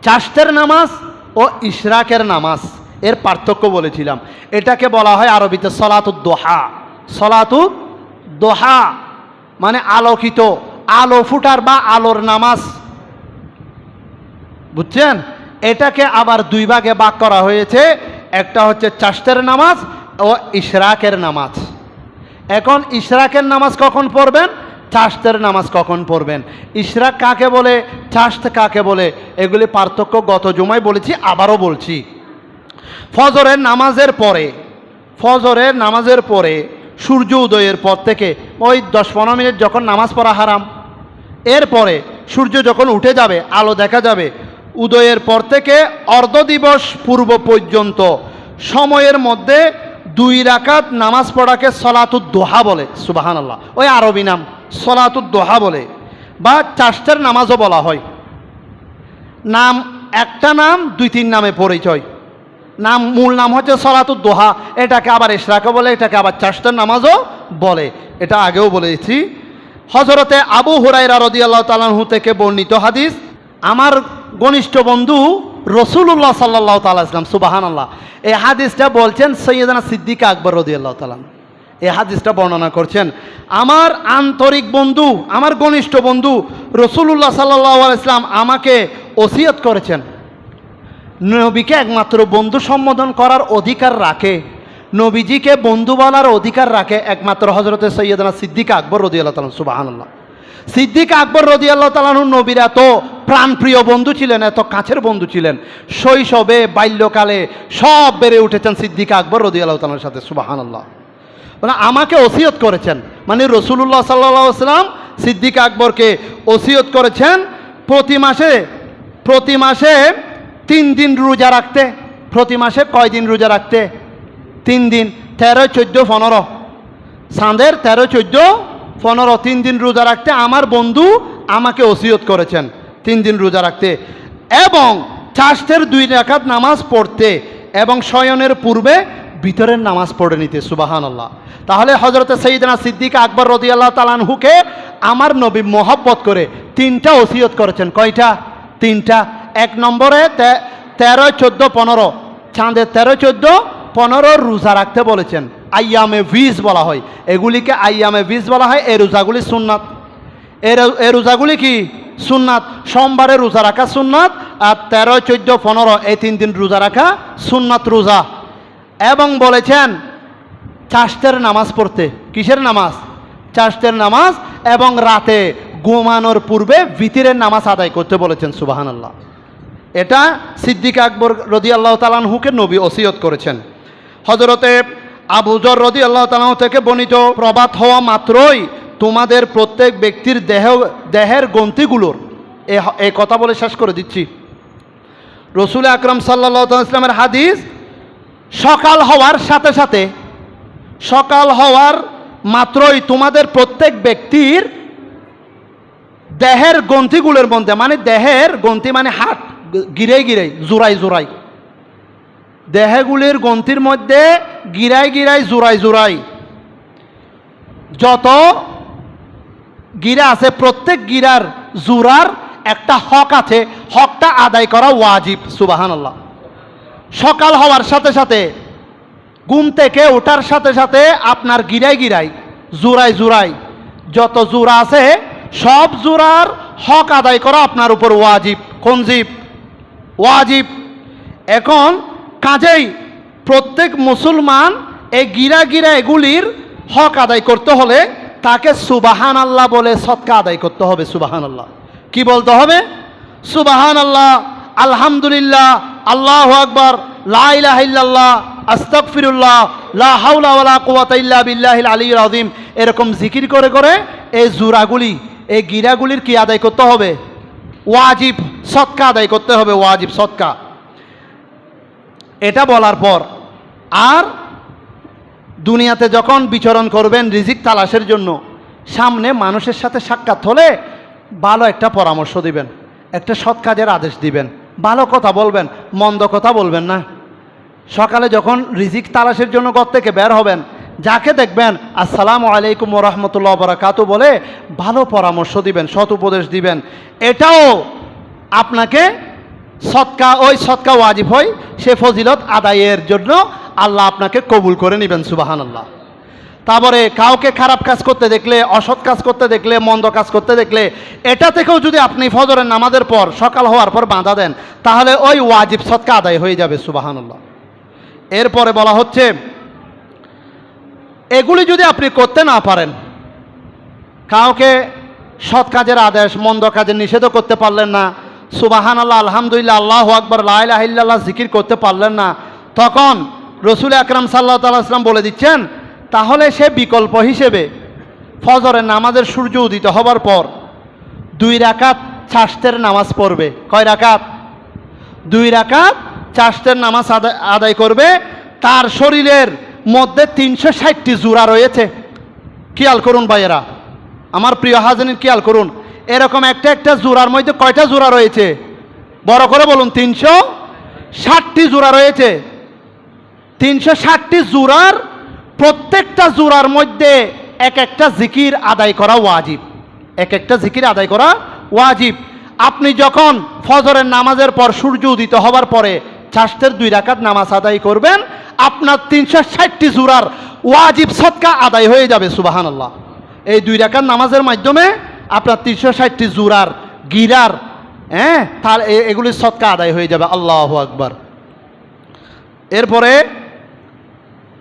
চাশতের নামাজ ও ইশরাকের নামাজ এর পার্থক্য বলেছিলাম। এটাকে বলা হয় আরবিতে সলাতুদ দোহা। সলাতুদ দোহা মানে আলোকিত, আলো ফুটার বা আলোর নামাজ, বুঝছেন? এটাকে আবার দুই ভাগে ভাগ করা হয়েছে, একটা হচ্ছে চাশতের নামাজ ও ইশরাকের নামাজ। এখন ইশরাকের নামাজ কখন পড়বেন, চাশতের নামাজ কখন পড়বেন, ইশরাক কাকে বলে, চাশত কাকে বলে, এগুলি পার্থক্য গত জুমায় বলেছি, আবারও বলছি। ফজরের নামাজের পরে সূর্য উদয়ের পর থেকে ওই 10-15 মিনিট যখন নামাজ পড়া হারাম, এরপরে সূর্য যখন উঠে যাবে, আলো দেখা যাবে, উদয়ের পর থেকে অর্ধ দিবস পূর্ব পর্যন্ত সময়ের মধ্যে 2 রাকাত নামাজ পড়াকে সলাতুদ দোহা বলে। সুবহানাল্লাহ, ওই আরবি নাম সলাতুদ দোহা বলে, বা চাশতের নামাজও বলা হয়। নাম একটা নাম 2-3 নামে পরিচয়। মূল নাম হচ্ছে সলাতুদ দোহা, এটাকে আবার ইশরাকও বলে, এটাকে আবার চাশতের নামাজও বলে, এটা আগেও বলেছি। হযরতে আবু হুরায়রা রাদিয়াল্লাহু তাআলা আনহু থেকে বর্ণিত হাদিস, আমার ঘনিষ্ঠ বন্ধু রাসূলুল্লাহ সাল্লাল্লাহু তাআলা আলাইহি ওয়াসাল্লাম, সুবহানাল্লাহ, এই হাদিসটা বলছেন সাইয়্যিদানা সিদ্দিক আকবর রাদিয়াল্লাহু তাআলা, এই হাদিসটা বর্ণনা করছেন। আমার আন্তরিক বন্ধু, আমার ঘনিষ্ঠ বন্ধু রাসূলুল্লাহ সাল্লাল্লাহু আলাইহি ওয়াসাল্লাম আমাকে ওসিয়ত করেছেন, নবীকে একমাত্র বন্ধু সম্বোধন করার অধিকার রাখে, নবীজিকে বন্ধু বলার অধিকার রাখে একমাত্র হযরতে সাইয়্যিদানা সিদ্দিক আকবর রাদিয়াল্লাহু তাআলা। সুবহানাল্লাহ, সিদ্দিক আকবর রাদিয়াল্লাহু তাআলা নবীর এত প্রাণপ্রিয় বন্ধু ছিলেন, এত কাছের বন্ধু ছিলেন, শৈশবে বাল্যকালে সব বেড়ে উঠেছেন সিদ্দিক আকবর রাদিয়াল্লাহু তাআলার সাথে। সুবহানাল্লাহ, মানে আমাকে ওসিয়ত করেছেন, মানে রাসূলুল্লাহ সাল্লাল্লাহু আলাইহি ওয়াসাল্লাম সিদ্দিক আকবরকে ওসিয়ত করেছেন প্রতি মাসে 3 দিন রোজা রাখতে। প্রতি মাসে কয় দিন রোজা রাখতে? 3 দিন, 13, 14, 15, চাঁদের 13, 14, 15, 3 দিন রোজা রাখতে আমার বন্ধু আমাকে ওসিয়ত করেছেন 3 দিন রোজা রাখতে, এবং চাশতের 2 রাকাত নামাজ পড়তে, এবং শয়নের পূর্বে ভিতরের নামাজ পড়ে নিতে। সুবহানাল্লাহ, তাহলে হযরতে সাইয়্যিদানা সিদ্দিক আকবর রাদিয়াল্লাহু তাআলা আনহুকে আমার নবী মোহাব্বত করে 3টা ওসিয়ত করেছেন। কয়টা? 3টা। 1 নম্বরে 13, 14, 15, চাঁদের 13, 14, 15 রোজা রাখতে বলেছেন। আইয়ামে বিজ বলা হয় এগুলিকে, আইয়ামে বিজ বলা হয়। এই রোজাগুলি সুন্নাত, এই রোজাগুলি কি সুন্নাত। সোমবারে রোজা রাখা সুন্নাত, আর 13, 14, 15 এই 3 দিন রোজা রাখা সুন্নাত রোজা। এবং বলেছেন চাশতের নামাজ পড়তে। কিসের নামাজ? চাশতের নামাজ। এবং রাতে ঘুমানোর পূর্বে ভিতরের নামাজ আদায় করতে বলেছেন। সুবহানাল্লাহ, এটা সিদ্দিক আকবর রাদিয়াল্লাহু তাআলা আনহুকে নবী ওসিয়ত করেছেন। হযরতে আবু যর রাদিয়াল্লাহু তাআলা আনহু থেকে বর্ণিত, প্রভাত হওয়া মাত্রই তোমাদের প্রত্যেক ব্যক্তির দেহের গ্রন্থিগুলোর, এই কথা বলে শেষ করে দিচ্ছি, রাসূল আকরাম সাল্লাল্লাহু আলাইহি ওয়াসাল্লামের হাদিস, সকাল হওয়ার মাত্রই তোমাদের প্রত্যেক ব্যক্তির দেহের গ্রন্থিগুলোর মধ্যে, মানে দেহের গ্রন্থি মানে হাট, গিরাই জোড়াই দেহগুলির গ্রন্থির মধ্যে গিরাই জোড়াই যত গিরা আছে, প্রত্যেক গিরার জোড়ার একটা হক আছে, হকটা আদায় করা ওয়াজিব। সুবহানাল্লাহ, সকাল হওয়ার সাথে সাথে, ঘুম থেকে ওঠার সাথে সাথে আপনার গিরাই জোড়াই যত জোড়া আছে সব জোড়ার হক আদায় করা আপনার উপর ওয়াজিব। কোন জীব? ওয়াজিব। এখন কাজেই প্রত্যেক মুসলমান এই গিরা এগুলির হক আদায় করতে হলে তাকে সুবহানাল্লাহ বলে সদকা আদায় করতে হবে। সুবহানাল্লাহ, কি বলতে হবে? সুবহানাল্লাহ, আলহামদুলিল্লাহ, আল্লাহু আকবার, লা ইলাহা ইল্লাল্লাহ, আস্তাগফিরুল্লাহ, লা হাওলা ওয়ালা কুওয়াতা ইল্লা বিল্লাহিল আলিয়্যিল আযীম, এরকম জিকির করে করে এই জোড়াগুলি, এই গিরাগুলির কি আদায় করতে হবে? ওয়াজিব সদকা আদায় করতে হবে, ওয়াজিব সদকা। এটা বলার পর আর দুনিয়াতে যখন বিচরণ করবেন রিজিক তালাশের জন্য, সামনে মানুষের সাথে সাক্ষাৎ হলে ভালো একটা পরামর্শ দিবেন, একটা সৎ কাজের আদেশ দিবেন, ভালো কথা বলবেন, মন্দ কথা বলবেন না। সকালে যখন রিজিক তালাশের জন্য ঘর থেকে বের হবেন, যাকে দেখবেন আসসালামু আলাইকুম ওয়া রাহমাতুল্লাহি ওয়া বারাকাতুহু বলে ভালো পরামর্শ দিবেন, সৎ উপদেশ দিবেন। এটাও আপনাকে সদকা, ওই সদকা ওয়াজিব হয়, সে ফজিলত আদায়ের জন্য আল্লাহ আপনাকে কবুল করে নেবেন। সুবহানাল্লাহ। তারপরে কাউকে খারাপ কাজ করতে দেখলে, অসৎ কাজ করতে দেখলে, মন্দ কাজ করতে দেখলে, এটা থেকেও যদি আপনি ফজরের নামাজের পর, সকাল হওয়ার পর বাধা দেন, তাহলে ওই ওয়াজিব সদকা আদায় হয়ে যাবে। সুবহানাল্লাহ। এরপরে বলা হচ্ছে, এগুলি যদি আপনি করতে না পারেন, কাউকে সৎ কাজের আদেশ, মন্দ কাজের নিষেধও করতে পারলেন না, সুবহানাল্লাহ, আলহামদুলিল্লাহ, আল্লাহু আকবার, লা ইলাহা ইল্লাল্লাহ জিকির করতে পারলেন না, তখন রসুল আকরাম সাল্লাল্লাহু আলাইহি ওয়াসাল্লাম বলে দিচ্ছেন, তাহলে সে বিকল্প হিসেবে ফজরের নামাজের সূর্য উদিত হবার পর 2 রাকাত চাশতের নামাজ পড়বে। কয় রাকাত? 2 রাকাত চাশতের নামাজ আদায় করবে। তার শরীরের মধ্যে 360টি জোড়া রয়েছে। খেয়াল করুন ভাইয়েরা, আমার প্রিয় হাজিরিন, খেয়াল করুন, এরকম একটা একটা জোড়ার মধ্যে কয়টা জোড়া রয়েছে? বড় করে বলুন। 360টি জোড়া রয়েছে। 360টি জোড়ার প্রত্যেকটা জোড়ার মধ্যে এক একটা জিকির আদায় করা ওয়াজিব। এক একটা জিকির আদায় করা ওয়াজিব। আপনি যখন ফজরের নামাজের পর সূর্য উদিত হবার পরে চাশতের 2 রাকাত নামাজ আদায় করবেন, আপনার 360টি জোড়ার ওয়াজিব সদকা আদায় হয়ে যাবে। সুবহানাল্লাহ। এই 2 রাকাত নামাজের মাধ্যমে আপনার 360টি জোড়ার গিরার, তার এগুলি সদকা আদায় হয়ে যাবে। আল্লাহু আকবার। এরপরে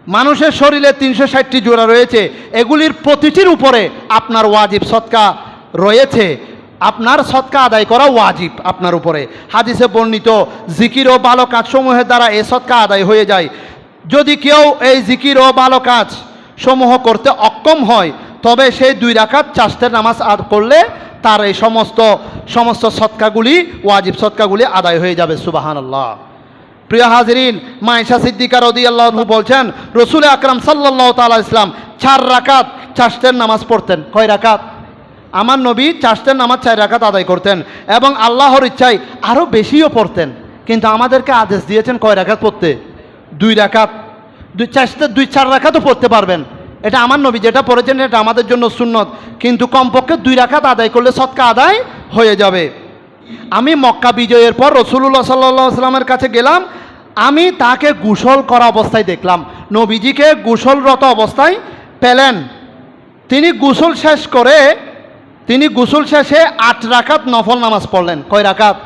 মানুষের শরীরে 360টি জোড়া রয়েছে, এগুলির প্রতিটির উপরে আপনার ওয়াজিব সদকা রয়েছে। আপনার সদকা আদায় করা ওয়াজিব আপনার উপরে। হাদিসে বর্ণিত জিকির ও ভালো কাজসমূহের দ্বারা এই সদকা আদায় হয়ে যায়। যদি কেউ এই জিকির ও ভালো কাজ সমূহ করতে অক্ষম হয়, তবে সেই 2 রাকাত চাশতের নামাজ আদায় করলে তার এই সমস্ত সদকাগুলি, ওয়াজিব সদকাগুলি আদায় হয়ে যাবে। সুবহানাল্লাহ। প্রিয় হাজিরিন, মা আয়েশা সিদ্দিকা রাদিয়াল্লাহু আনহা বলছেন, রসুল আকরাম সাল্লাল্লাহু তাআলা ইসলাম 4 রাকাত চাশতের নামাজ পড়তেন। কয় রাকাত? আমার নবী চাশতের নামাজ 4 রাকাত আদায় করতেন এবং আল্লাহর ইচ্ছায় আরও বেশিও পড়তেন। কিন্তু আমাদেরকে আদেশ দিয়েছেন কয় রাকাত পড়তে? 2 রাকাত। চাশতের 4 রাকাতও পড়তে পারবেন। এটা আমার নবী যেটা পড়েছেন এটা আমাদের জন্য সুন্নত, কিন্তু কমপক্ষে 2 রাকাত আদায় করলে সদকা আদায় হয়ে যাবে। আমি মক্কা বিজয়ের পর রাসূলুল্লাহ সাল্লাল্লাহু আলাইহি ওয়াসাল্লামের কাছে গেলাম। আমি তাকে গোসল করা অবস্থায় দেখলাম। নবীজিকে গোসলরত অবস্থায় পেলেন। তিনি গোসল শেষে 8 রাকাত নফল নামাজ পড়লেন। কয় রাকাত?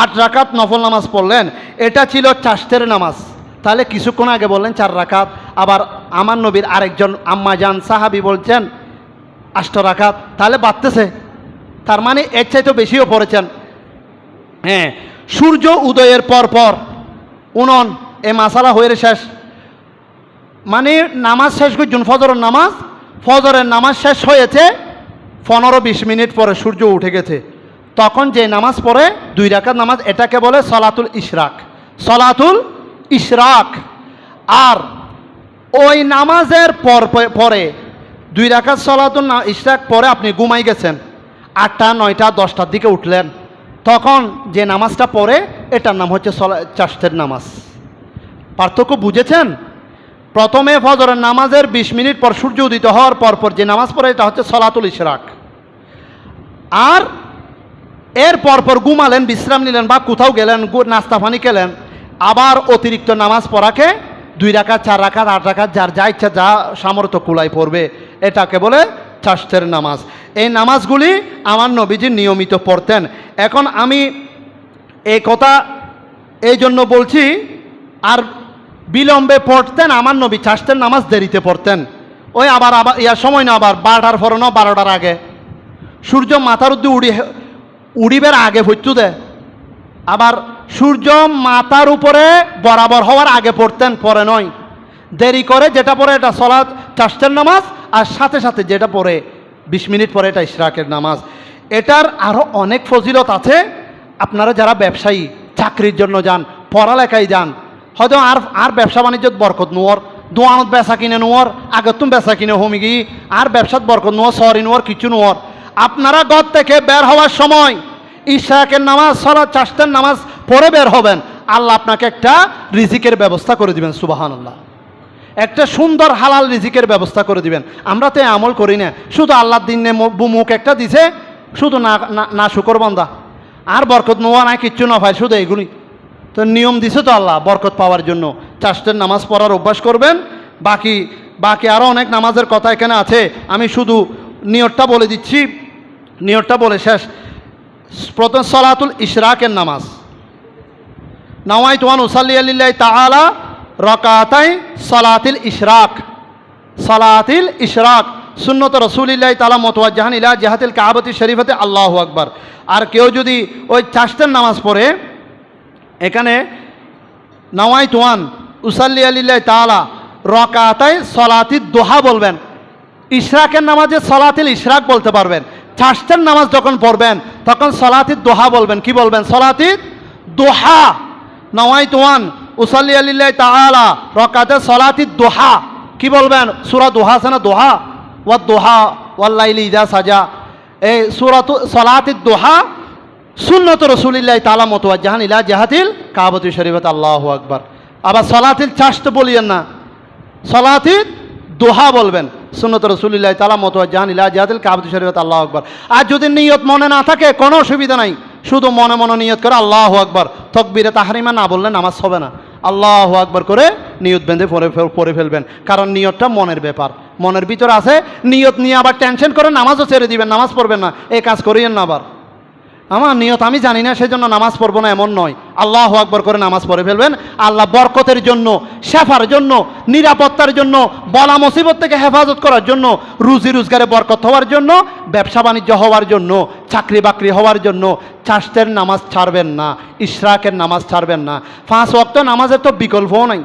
8 রাকাত নফল নামাজ পড়লেন। এটা ছিল চাশতের নামাজ। তাহলে কিছুক্ষণ আগে বললেন 4 রাকাত। আবার আমার নবীর আরেকজন আম্মাজান সাহাবী বলছেন 8 রাকাত। তাহলে বাড়তেছে, তার মানে এর চাইতে বেশিও পড়েছেন। হ্যাঁ, সূর্য উদয়ের পর উনন এ মাসালা হয়ে শেষ, মানে নামাজ শেষ করছেন ফজরের নামাজ শেষ হয়েছে 15-20 মিনিট পরে সূর্য উঠে গেছে। তখন যে নামাজ পড়ে 2 রাকাত নামাজ, এটাকে বলে সলাতুল ইশরাক। সলাতুল ইশরাক। আর ওই নামাজের পরে 2 রাকাত সলাতুল ইশরাক পরে আপনি ঘুমাই গেছেন, 8টা 9টা 10টার দিকে উঠলেন, তখন যে নামাজটা পড়ে এটার নাম হচ্ছে চাশতের নামাজ। পার্থক্য বুঝেছেন? প্রথমে ফজরের নামাজের 20 মিনিট পর সূর্য উদিত হওয়ার পর যে নামাজ পড়ে এটা হচ্ছে সলাতুল ইশরাক। আর এর পর ঘুমালেন, বিশ্রাম নিলেন বা কোথাও গেলেন, নাস্তা পানি খেলেন, আবার অতিরিক্ত নামাজ পড়াকে 2 রাকাত 4 রাকাত 8 রাকাত যার যা ইচ্ছা যা সামর্থ্য কুলাই পড়বে, এটাকে বলে চাশতের নামাজ। এই নামাজগুলি আমার নবীজি নিয়মিত পড়তেন। এখন আমি এই কথা এই জন্য বলছি, আর বিলম্বে পড়তেন আমার নবী চাশতের নামাজ দেরিতে পড়তেন। ওই আবার ইয়ার সময় না, আবার 12টার পরে না 12টার আগে, সূর্য মাথার উদ্দে উড়িবার আগে হইতু দেয়। আবার সূর্য মাথার উপরে বরাবর হওয়ার আগে পড়তেন, পরে নয়। দেরি করে যেটা পড়ে এটা সলাত চাশতের নামাজ, আর সাথে সাথে যেটা পড়ে 20 মিনিট পরে এটা ইশরাকের নামাজ। এটার আরও অনেক ফজিলত আছে। আপনারা যারা ব্যবসায়ী, চাকরির জন্য যান, পড়ালেখায় যান, হয়তো আর ব্যবসা বাণিজ্যত বরকত নোয়ার, দোয়ানত বেচা কিনে নোয়ার, আগত তুমি বেচা কিনে হমি গিয়ে আর ব্যবসাত বরকত নোয়ার, সরি নোয়ার, কিছু নোয়ার। আপনারা ঘর থেকে বের হওয়ার সময় ইশরাকের নামাজ, সলাত চাশতের নামাজ পড়ে বের হবেন, আল্লাহ আপনাকে একটা রিজিকের ব্যবস্থা করে দিবেন। সুবহানাল্লাহ। একটা সুন্দর হালাল রিজিকের ব্যবস্থা করে দিবেন। আমরা তো আমল করি না, শুধু আল্লাহর দিনে মুখ একটা দিছে, শুধু না শুকর বান্দা, আর বরকত নোয়া নাই, কিচ্ছু না ভাই, শুধু এগুলি তো নিয়ম দিছে তো আল্লাহ বরকত পাওয়ার জন্য। চাষতের নামাজ পড়ার অভ্যাস করবেন। বাকি বাকি আরও অনেক নামাজের কথা এখানে আছে, আমি শুধু নিয়তটা বলে দিচ্ছি, নিয়তটা বলে শেষ। প্রথম সলাতুল ইশরাকের নামাজ, নাওয়াইতু আন উসাল্লি লিল্লাহি তাআলা রাকাতাই সলাতিল ইশরাক। সলাতিল ইশরাক সুন্নত রসুলিল্লাহি তাআলা মুতাওয়াজ্জিহান ইলা জিহাতিল কাবাতি শরীফাতে আল্লাহু আকবার। আর কেউ যদি ওই চাষতের নামাজ পড়ে, এখানে নাওয়াইতু আন উসাল্লি লিল্লাহি তাআলা রাকাতাই সলাতিদ দোহা বলবেন। ইশরাকের নামাজে সলাতিল ইশরাক বলতে পারবেন। চাষতের নামাজ যখন পড়বেন তখন সলাতিদ দোহা বলবেন। কি বলবেন? সলাতিদ দোহা। নাওয়াইতু আন উসাল্লি লিল্লাহি তাআলা রাকাতাই সলাতিদ দোহা কি বলবেন? সূরা দোহা আছে না, দোহা ওয়াদ দোহা ওয়াল লাইলি ইযা সাজা, এই সূরাতু সলাতিদ দোহা সুন্নত রাসূলিল্লাহি তাআলা মুতাওয়াজ্জিহান ইলা জিহাতিল কাবাতি শরীফাতে আল্লাহু আকবার। আবার সলাতিল চাষত বলিয়েন না, সলাতিদ দোহা বলবেন। সুন্নত রাসূলিল্লাহি তাআলা মুতাওয়াজ্জিহান ইলা জিহাতিল কাবাতি শরীফাতে আল্লাহু আকবার। আর যদি নিয়ত মনে না থাকে কোনো অসুবিধা নাই, শুধু মনে মনে নিয়ত করে আল্লাহু আকবার, তাকবীরে তাহরিমা না বললে নামাজ হবে না। আল্লাহু আকবার করে নিয়ত বেঁধে পড়ে ফেলবেন, কারণ নিয়তটা মনের ব্যাপার, মনের ভিতরে আছে। নিয়ত নিয়ে আবার টেনশন করে নামাজও ছেড়ে দিবেন, নামাজ পড়বেন না, এই কাজ করিয়েন না। আবার আমার নিয়ত আমি জানি না সেজন্য নামাজ পড়বো না, এমন নয়। আল্লাহু আকবার করে নামাজ পড়ে ফেলবেন। আল্লাহ বরকতের জন্য, শেফার জন্য, নিরাপত্তার জন্য, বলা মুসিবত থেকে হেফাজত করার জন্য, রুজি রোজগারে বরকত হওয়ার জন্য, ব্যবসা বাণিজ্য হওয়ার জন্য, চাকরি বাকরি হওয়ার জন্য চাষতের নামাজ ছাড়বেন না, ইশরাকের নামাজ ছাড়বেন না। 5 ওয়াক্ত নামাজের তো বিকল্পও নাই।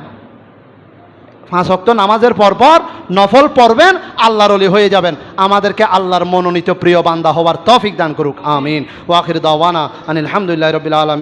5 ওয়াক্ত নামাজের পরপর নফল পড়বেন, আল্লাহর ওলি হয়ে যাবেন। আমাদেরকে আল্লাহর মনোনীত প্রিয় বান্দা হওয়ার তৌফিক দান করুক, আমিন। ওয়া আখির দাওয়ানা আনিল হামদুলিল্লাহি রাব্বিল আলামিন।